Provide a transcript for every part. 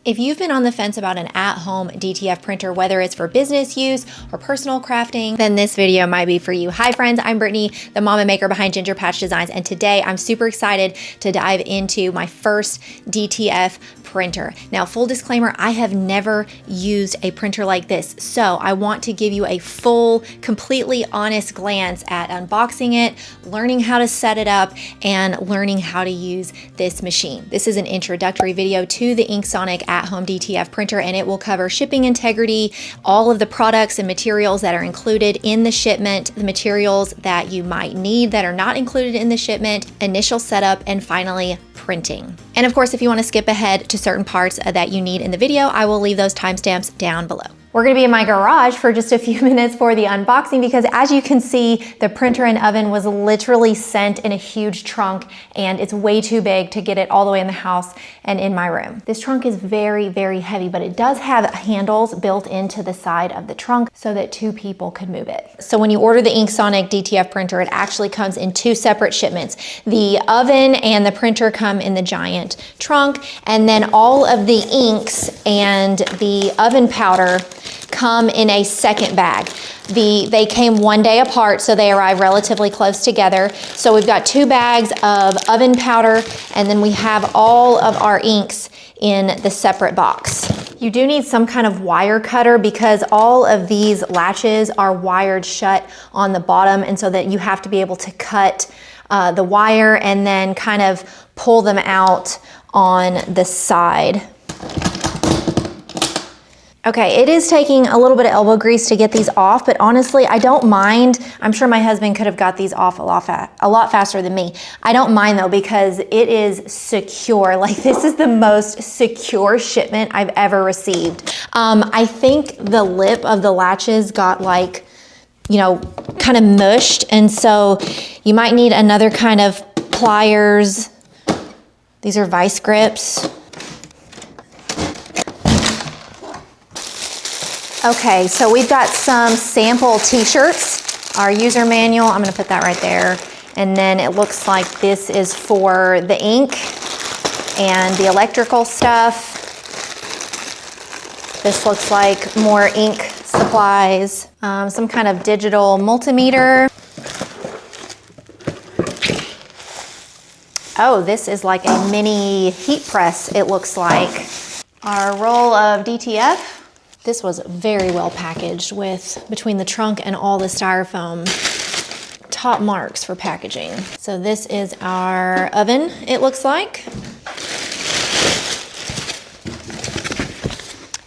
If you've been on the fence about an at-home DTF printer, whether it's for business use or personal crafting, then this video might be for you. Hi friends, I'm Brittany, the mom and maker behind Ginger Patch Designs, and today I'm super excited to dive into my first DTF printer. Now, full disclaimer, I have never used a printer like this, so I want to give you a full, completely honest glance at unboxing it, learning how to set it up, and learning how to use this machine. This is an introductory video to the InkSonic at-home DTF printer, and it will cover shipping integrity, all of the products and materials that are included in the shipment, the materials that you might need that are not included in the shipment, initial setup, and finally printing. And of course, if you want to skip ahead to certain parts that you need in the video, I will leave those timestamps down below. We're gonna be in my garage for just a few minutes for the unboxing because as you can see, the printer and oven was literally sent in a huge trunk and it's way too big to get it all the way in the house and in my room. This trunk is very, very heavy, but it does have handles built into the side of the trunk so that two people could move it. So when you order the InkSonic DTF printer, it actually comes in two separate shipments. The oven and the printer come in the giant trunk, and then all of the inks and the oven powder come in a second bag. They came one day apart, so they arrive relatively close together. So we've got two bags of oven powder, and then we have all of our inks in the separate box. You do need some kind of wire cutter because all of these latches are wired shut on the bottom, and so that you have to be able to cut the wire and then kind of pull them out on the side. Okay, it is taking a little bit of elbow grease to get these off, but honestly, I don't mind. I'm sure my husband could have got these off a lot faster than me. I don't mind though, because it is secure. Like, this is the most secure shipment I've ever received. I think the lip of the latches got like, you know, kind of mushed, and so you might need another kind of pliers. These are vice grips. Okay, so we've got some sample t-shirts, our user manual, I'm gonna put that right there. And then it looks like this is for the ink and the electrical stuff. This looks like more ink supplies, some kind of digital multimeter. Oh, this is like a mini heat press, it looks like. Our roll of DTF. This was very well packaged with, between the trunk and all the styrofoam, top marks for packaging. So this is our oven, it looks like.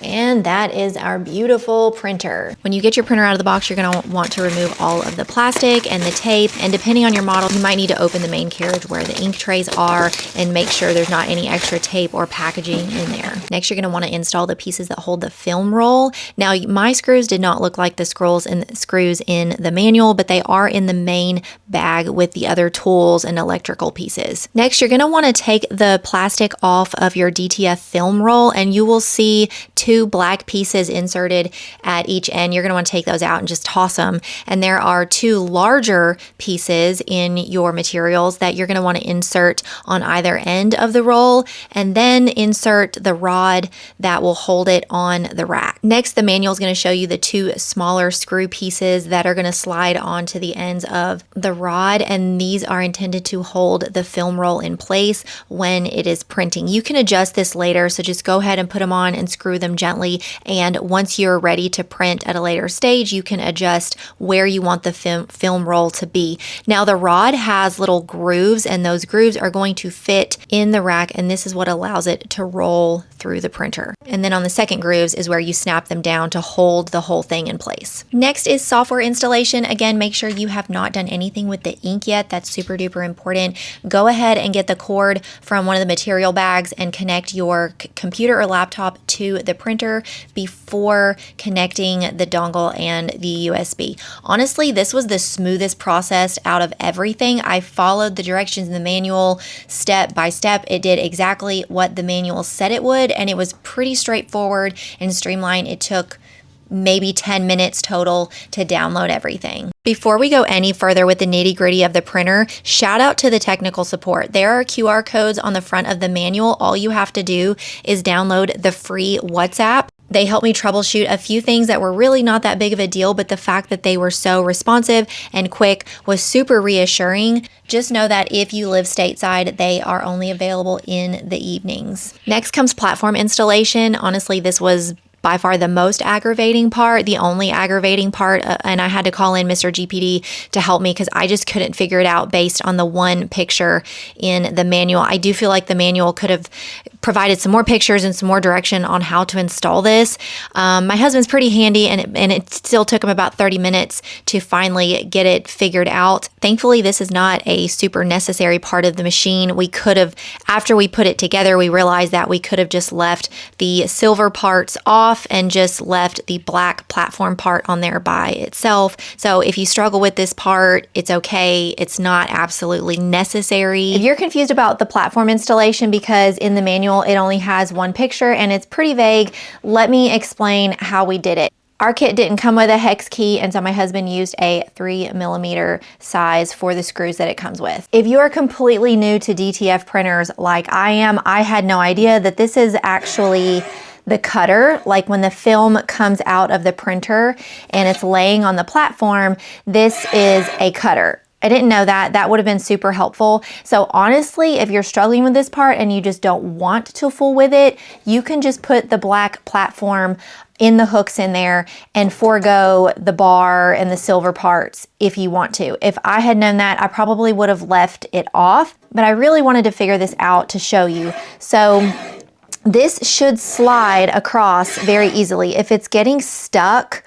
And that is our beautiful printer. When you get your printer out of the box, you're gonna want to remove all of the plastic and the tape, and depending on your model, you might need to open the main carriage where the ink trays are and make sure there's not any extra tape or packaging in there. Next, you're gonna wanna install the pieces that hold the film roll. Now, my screws did not look like the screws in the manual, but they are in the main bag with the other tools and electrical pieces. Next, you're gonna wanna take the plastic off of your DTF film roll, and you will see two black pieces inserted at each end. You're going to want to take those out and just toss them. And there are two larger pieces in your materials that you're going to want to insert on either end of the roll, and then insert the rod that will hold it on the rack. Next, the manual is going to show you the two smaller screw pieces that are going to slide onto the ends of the rod, and these are intended to hold the film roll in place when it is printing. You can adjust this later, so just go ahead and put them on and screw them gently, and once you're ready to print at a later stage, you can adjust where you want the film roll to be. Now, the rod has little grooves, and those grooves are going to fit in the rack, and this is what allows it to roll through the printer. And then on the second grooves is where you snap them down to hold the whole thing in place. Next is software installation. Again, make sure you have not done anything with the ink yet. That's super duper important. Go ahead and get the cord from one of the material bags and connect your computer or laptop to the printer before connecting the dongle and the USB. Honestly, this was the smoothest process out of everything. I followed the directions in the manual step by step. It did exactly what the manual said it would, and it was pretty straightforward and streamlined. It took maybe 10 minutes total to download everything. Before we go any further with the nitty-gritty of the printer, shout out to the technical support. There are QR codes on the front of the manual. All you have to do is download the free WhatsApp. They helped me troubleshoot a few things that were really not that big of a deal, but the fact that they were so responsive and quick was super reassuring. Just know that if you live stateside, they are only available in the evenings. Next comes platform installation. Honestly, this was by far the most aggravating part, the only aggravating part, and I had to call in Mr. GPD to help me because I just couldn't figure it out based on the one picture in the manual. I do feel like the manual could have provided some more pictures and some more direction on how to install this. My husband's pretty handy, and it still took him about 30 minutes to finally get it figured out. Thankfully, this is not a super necessary part of the machine. We could have, after we put it together, we realized that we could have just left the silver parts off and just left the black platform part on there by itself. So if you struggle with this part, it's okay. It's not absolutely necessary. If you're confused about the platform installation because in the manual it only has one picture and it's pretty vague, let me explain how we did it. Our kit didn't come with a hex key, and so my husband used a 3mm size for the screws that it comes with. If you are completely new to DTF printers like I am, I had no idea that this is actually the cutter. Like when the film comes out of the printer and it's laying on the platform, this is a cutter. I didn't know that. That would have been super helpful. So honestly, if you're struggling with this part and you just don't want to fool with it, you can just put the black platform in the hooks in there and forego the bar and the silver parts if you want to. If I had known that, I probably would have left it off, but I really wanted to figure this out to show you. So this should slide across very easily. If it's getting stuck,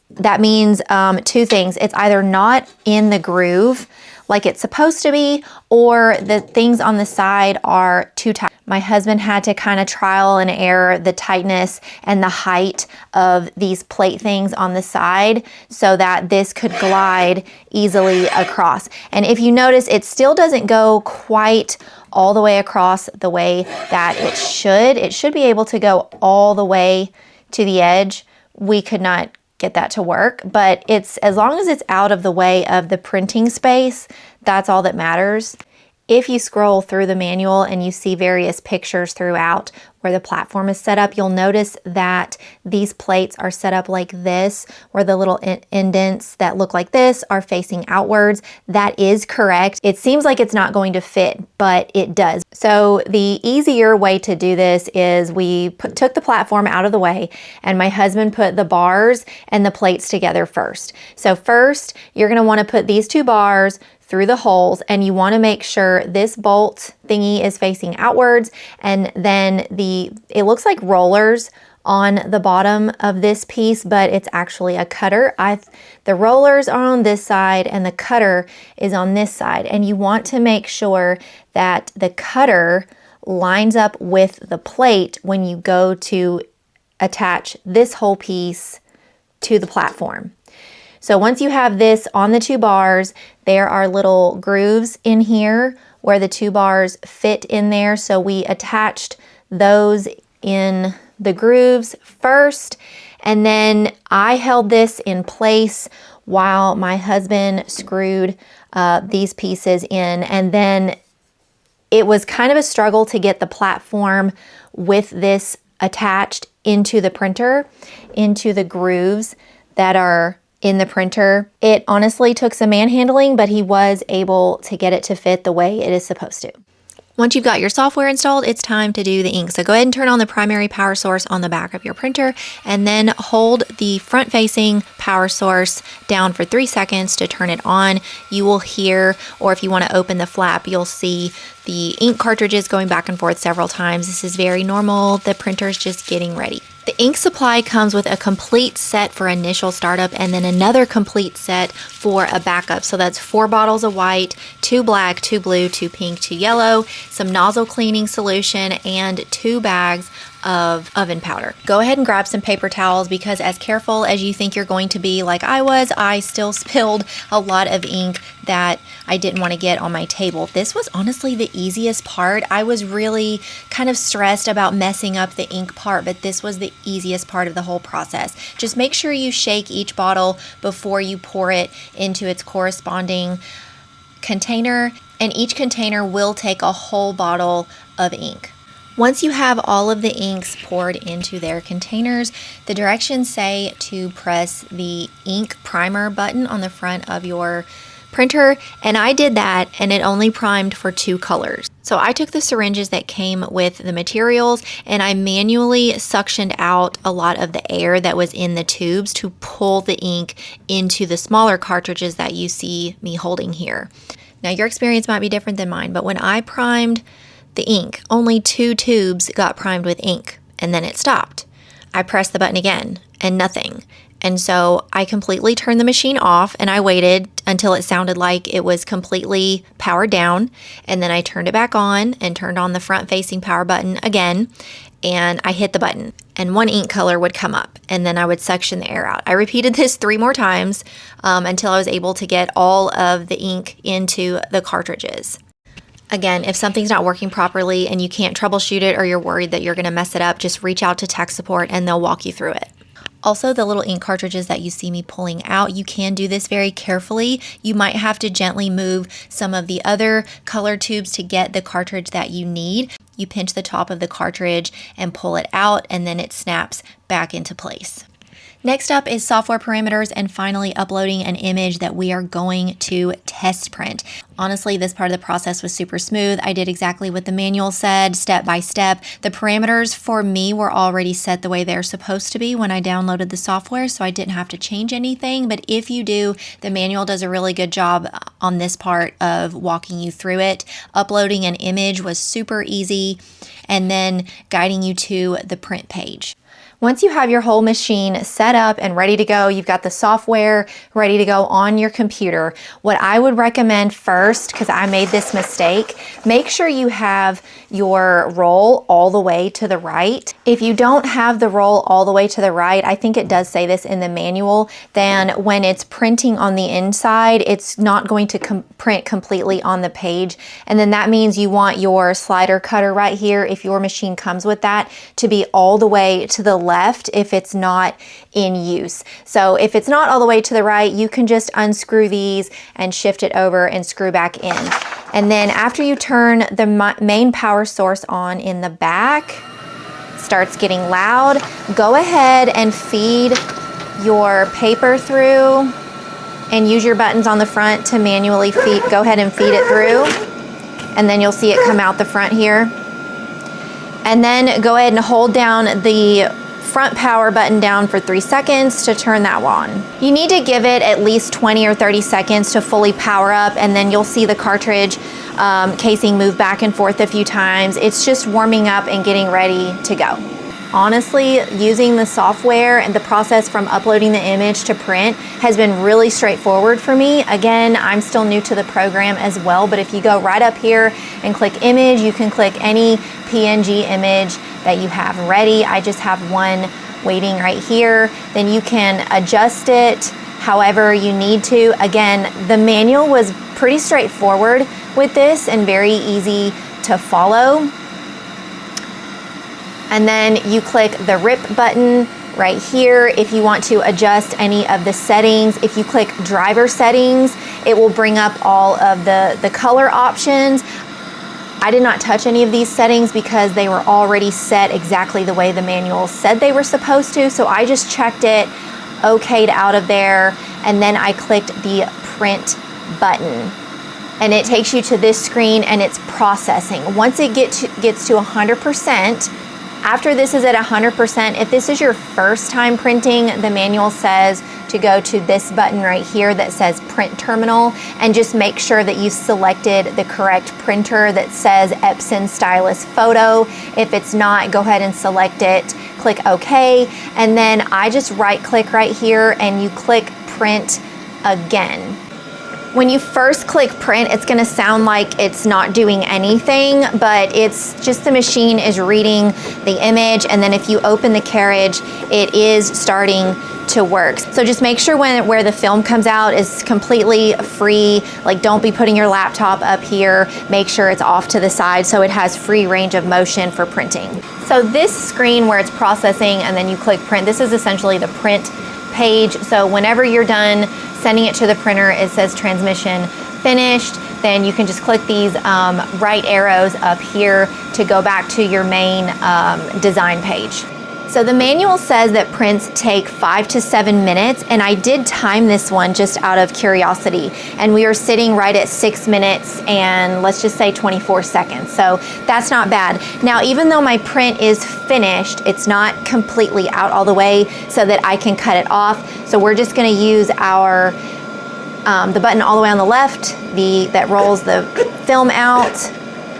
that means two things. It's either not in the groove like it's supposed to be, or the things on the side are too tight. My husband had to kind of trial and error the tightness and the height of these plate things on the side so that this could glide easily across. And if you notice, it still doesn't go quite all the way across the way that it should. It should be able to go all the way to the edge. We could not get that to work, but it's, as long as it's out of the way of the printing space, that's all that matters. If you scroll through the manual and you see various pictures throughout where the platform is set up, you'll notice that these plates are set up like this, where the little indents that look like this are facing outwards. That is correct. It seems like it's not going to fit, but it does. So the easier way to do this is we took the platform out of the way, and my husband put the bars and the plates together first. So first, you're going to want to put these two bars through the holes, and you want to make sure this bolt thingy is facing outwards, and then it looks like rollers on the bottom of this piece, but it's actually a cutter. The rollers are on this side and the cutter is on this side, and you want to make sure that the cutter lines up with the plate when you go to attach this whole piece to the platform. So once you have this on the two bars, there are little grooves in here where the two bars fit in there. So we attached those in the grooves first, and then I held this in place while my husband screwed these pieces in. And then it was kind of a struggle to get the platform with this attached into the printer, into the grooves that are in the printer. It honestly took some manhandling, but he was able to get it to fit the way it is supposed to. Once you've got your software installed, it's time to do the ink. So go ahead and turn on the primary power source on the back of your printer, and then hold the front-facing power source down for 3 seconds to turn it on. You will hear, or if you want to open the flap, you'll see the ink cartridges going back and forth several times. This is very normal. The printer's just getting ready. The ink supply comes with a complete set for initial startup and then another complete set for a backup. So that's 4 bottles of white, 2 black, 2 blue, 2 pink, 2 yellow, some nozzle cleaning solution, and 2 bags of oven powder. Go ahead and grab some paper towels, because as careful as you think you're going to be like I was, I still spilled a lot of ink that I didn't want to get on my table. This was honestly the easiest part. I was really kind of stressed about messing up the ink part, but this was the easiest part of the whole process. Just make sure you shake each bottle before you pour it into its corresponding container, and each container will take a whole bottle of ink. Once you have all of the inks poured into their containers, the directions say to press the ink primer button on the front of your printer, and I did that, and it only primed for 2 colors. So I took the syringes that came with the materials and I manually suctioned out a lot of the air that was in the tubes to pull the ink into the smaller cartridges that you see me holding here. Now your experience might be different than mine, but when I primed the ink, only 2 tubes got primed with ink, and then it stopped. I pressed the button again and nothing. And so I completely turned the machine off and I waited until it sounded like it was completely powered down. And then I turned it back on and turned on the front facing power button again. And I hit the button and 1 ink color would come up and then I would suction the air out. I repeated this 3 more times until I was able to get all of the ink into the cartridges. Again, if something's not working properly and you can't troubleshoot it or you're worried that you're going to mess it up, just reach out to tech support and they'll walk you through it. Also, the little ink cartridges that you see me pulling out, you can do this very carefully. You might have to gently move some of the other color tubes to get the cartridge that you need. You pinch the top of the cartridge and pull it out, and then it snaps back into place. Next up is software parameters and finally uploading an image that we are going to test print. Honestly, this part of the process was super smooth. I did exactly what the manual said, step by step. The parameters for me were already set the way they're supposed to be when I downloaded the software, so I didn't have to change anything. But if you do, the manual does a really good job on this part of walking you through it. Uploading an image was super easy, and then guiding you to the print page. Once you have your whole machine set up and ready to go, you've got the software ready to go on your computer. What I would recommend first, because I made this mistake, make sure you have your roll all the way to the right. If you don't have the roll all the way to the right, I think it does say this in the manual, then when it's printing on the inside, it's not going to print completely on the page. And then that means you want your slider cutter right here, if your machine comes with that, to be all the way to the left if it's not in use. So if it's not all the way to the right, you can just unscrew these and shift it over and screw back in. And then after you turn the main power source on in the back, starts getting loud, go ahead and feed your paper through and use your buttons on the front to manually go ahead and feed it through. And then you'll see it come out the front here. And then go ahead and hold down the front power button down for 3 seconds to turn that on. You need to give it at least 20 or 30 seconds to fully power up, and then you'll see the cartridge casing move back and forth a few times. It's just warming up and getting ready to go. Honestly, using the software and the process from uploading the image to print has been really straightforward for me. Again, I'm still new to the program as well, but if you go right up here and click image, you can click any PNG image that you have ready. I just have one waiting right here. Then you can adjust it however you need to. Again, the manual was pretty straightforward with this and very easy to follow. And then you click the rip button right here if you want to adjust any of the settings. If you click driver settings, it will bring up all of the color options. I did not touch any of these settings because they were already set exactly the way the manual said they were supposed to. So I just checked it, okayed out of there, and then I clicked the print button. And it takes you to this screen and it's processing. Once it gets to 100%, after this is at 100%, if this is your first time printing, the manual says to go to this button right here that says print terminal, and just make sure that you selected the correct printer that says Epson Stylus Photo. If it's not, go ahead and select it, click OK, and then I just right click right here and you click print again. When you first click print, it's gonna sound like it's not doing anything, but it's just the machine is reading the image, and then if you open the carriage, it is starting to work. So just make sure where the film comes out is completely free. Like, don't be putting your laptop up here. Make sure it's off to the side so it has free range of motion for printing. So this screen where it's processing and then you click print, this is essentially the print page. So whenever you're done sending it to the printer, it says transmission finished. Then you can just click these right arrows up here to go back to your main design page. So the manual says that prints take 5 to 7 minutes, and I did time this one just out of curiosity, and we are sitting right at 6 minutes and let's just say 24 seconds. So that's not bad. Now, even though my print is finished, it's not completely out all the way so that I can cut it off. So we're just gonna use our the button all the way on the left, that rolls the film out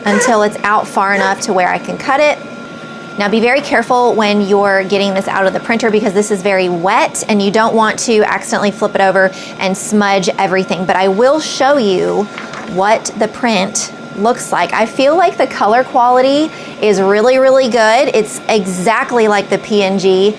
until it's out far enough to where I can cut it. Now be very careful when you're getting this out of the printer because this is very wet and you don't want to accidentally flip it over and smudge everything. But I will show you what the print looks like. I feel like the color quality is really, really good. It's exactly like the PNG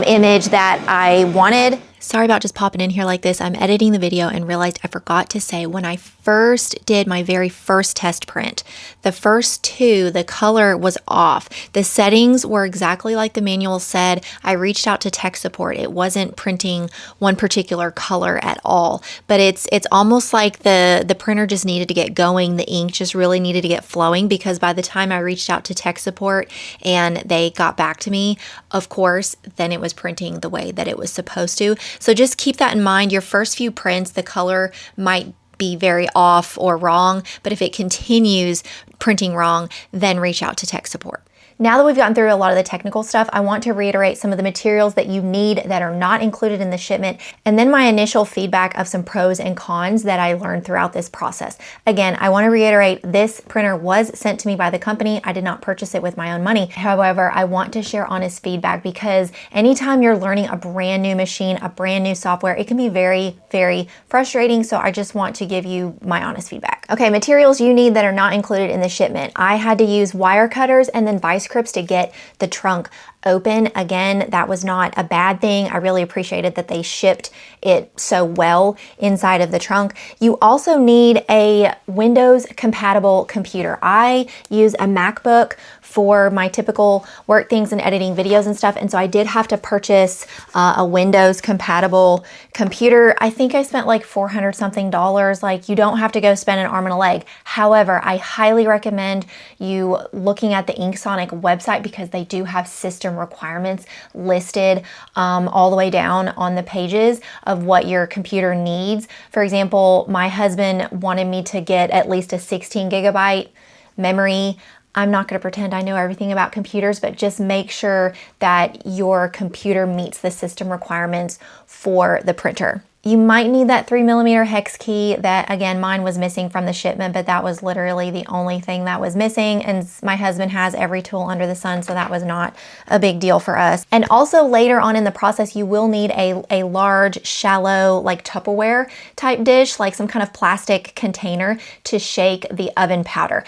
image that I wanted. Sorry about just popping in here like this. I'm editing the video and realized I forgot to say when I first did my very first test print, the first two, the color was off. The settings were exactly like the manual said. I reached out to tech support. It wasn't printing one particular color at all, but it's almost like the printer just needed to get going. The ink just really needed to get flowing because by the time I reached out to tech support and they got back to me, of course, then it was printing the way that it was supposed to. So just keep that in mind. Your first few prints, the color might be very off or wrong, but if it continues printing wrong, then reach out to tech support. Now that we've gotten through a lot of the technical stuff, I want to reiterate some of the materials that you need that are not included in the shipment, and then my initial feedback of some pros and cons that I learned throughout this process. Again, I want to reiterate this printer was sent to me by the company. I did not purchase it with my own money. However, I want to share honest feedback because anytime you're learning a brand new machine, a brand new software, it can be very, very frustrating. So I just want to give you my honest feedback. Okay, materials you need that are not included in the shipment. I had to use wire cutters and then vice grips to get the trunk open. Again, that was not a bad thing. I really appreciated that they shipped it so well inside of the trunk. You also need a Windows compatible computer. I use a MacBook for my typical work things and editing videos and stuff, and so I did have to purchase a Windows compatible computer. I think I spent like $400 something. Like, you don't have to go spend an arm and a leg. However, I highly recommend you looking at the InkSonic website because they do have system requirements listed all the way down on the pages of what your computer needs. For example, my husband wanted me to get at least a 16 gigabyte memory. I'm not going to pretend I know everything about computers, but just make sure that your computer meets the system requirements for the printer. You might need that 3mm hex key that, again, mine was missing from the shipment, but that was literally the only thing that was missing. And my husband has every tool under the sun, so that was not a big deal for us. And also later on in the process, you will need a large, shallow, like Tupperware type dish, like some kind of plastic container to shake the oven powder.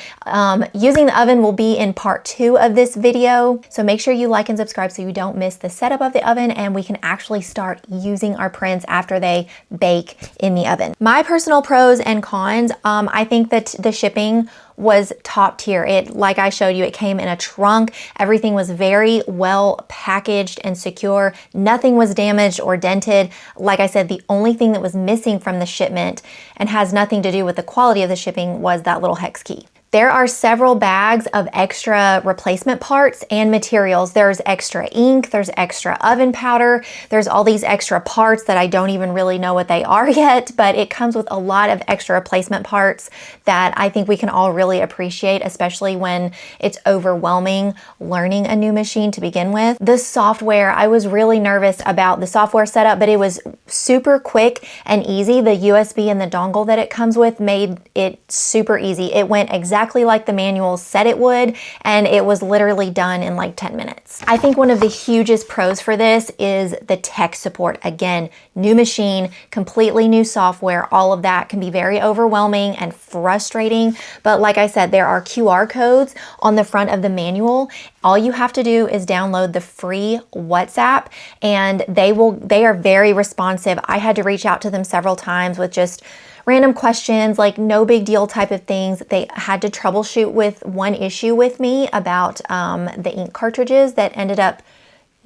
Using the oven will be in part 2 of this video. So make sure you like and subscribe so you don't miss the setup of the oven and we can actually start using our prints after they bake in the oven. My personal pros and cons, I think that the shipping was top tier. It, like I showed you, it came in a trunk. Everything was very well packaged and secure. Nothing was damaged or dented. Like I said, the only thing that was missing from the shipment and has nothing to do with the quality of the shipping was that little hex key. There are several bags of extra replacement parts and materials. There's extra ink, there's extra oven powder, there's all these extra parts that I don't even really know what they are yet, but it comes with a lot of extra replacement parts that I think we can all really appreciate, especially when it's overwhelming learning a new machine to begin with. The software, I was really nervous about the software setup, but it was super quick and easy. The USB and the dongle that it comes with made it super easy. It went exactly exactly like the manual said it would, and it was literally done in like 10 minutes. I think one of the hugest pros for this is the tech support. Again, new machine, completely new software, all of that can be very overwhelming and frustrating. But like I said, there are QR codes on the front of the manual. All you have to do is download the free WhatsApp, and they are very responsive. I had to reach out to them several times with just random questions, like no big deal type of things. They had to troubleshoot with one issue with me about the ink cartridges that ended up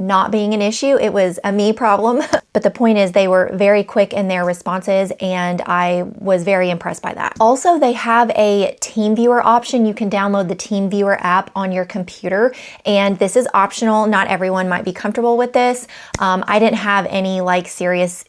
not being an issue. It was a me problem. But the point is, they were very quick in their responses, and I was very impressed by that. Also, they have a TeamViewer option. You can download the TeamViewer app on your computer, and this is optional. Not everyone might be comfortable with this. I didn't have any like serious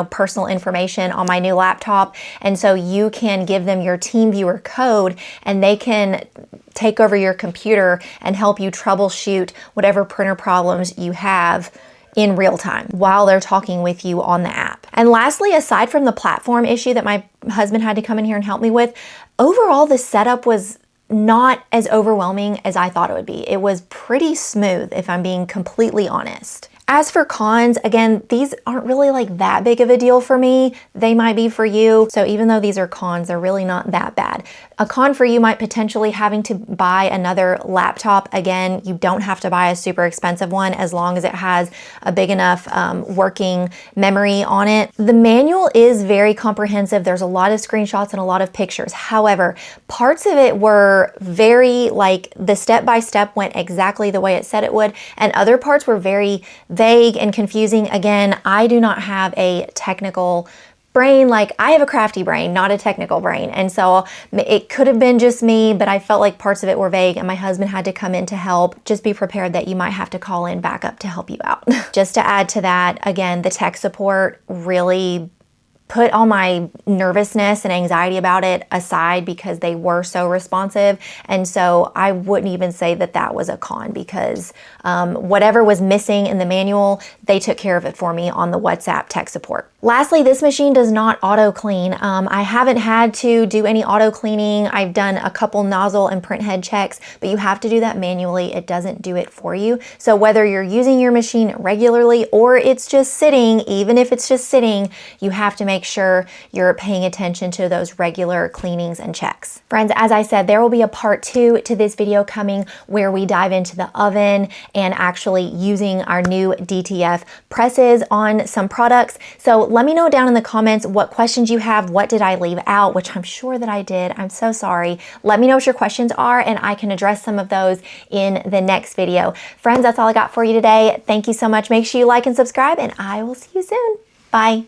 personal information on my new laptop. And so you can give them your TeamViewer code, and they can take over your computer and help you troubleshoot whatever printer problems you have in real time while they're talking with you on the app. And lastly, aside from the platform issue that my husband had to come in here and help me with, overall the setup was not as overwhelming as I thought it would be. It was pretty smooth, if I'm being completely honest. As for cons, again, these aren't really like that big of a deal for me. They might be for you. So even though these are cons, they're really not that bad. A con for you might potentially having to buy another laptop. Again, you don't have to buy a super expensive one as long as it has a big enough working memory on it. The manual is very comprehensive. There's a lot of screenshots and a lot of pictures. However, parts of it were very like the step-by-step went exactly the way it said it would, and other parts were very vague and confusing. Again, I do not have a technical brain. Like, I have a crafty brain, not a technical brain. And so it could have been just me, but I felt like parts of it were vague, and my husband had to come in to help. Just be prepared that you might have to call in backup to help you out. Just to add to that, again, the tech support really put all my nervousness and anxiety about it aside because they were so responsive. And so I wouldn't even say that that was a con, because whatever was missing in the manual, they took care of it for me on the WhatsApp tech support. Lastly, this machine does not auto clean. I haven't had to do any auto cleaning. I've done a couple nozzle and print head checks, but you have to do that manually. It doesn't do it for you. So whether you're using your machine regularly or it's just sitting, even if it's just sitting, you have to make sure you're paying attention to those regular cleanings and checks. Friends, as I said, there will be a part 2 to this video coming where we dive into the oven and actually using our new DTF presses on some products. So let me know down in the comments what questions you have. What did I leave out? Which I'm sure that I did. I'm so sorry. Let me know what your questions are, and I can address some of those in the next video. Friends, that's all I got for you today. Thank you so much. Make sure you like and subscribe, and I will see you soon. Bye.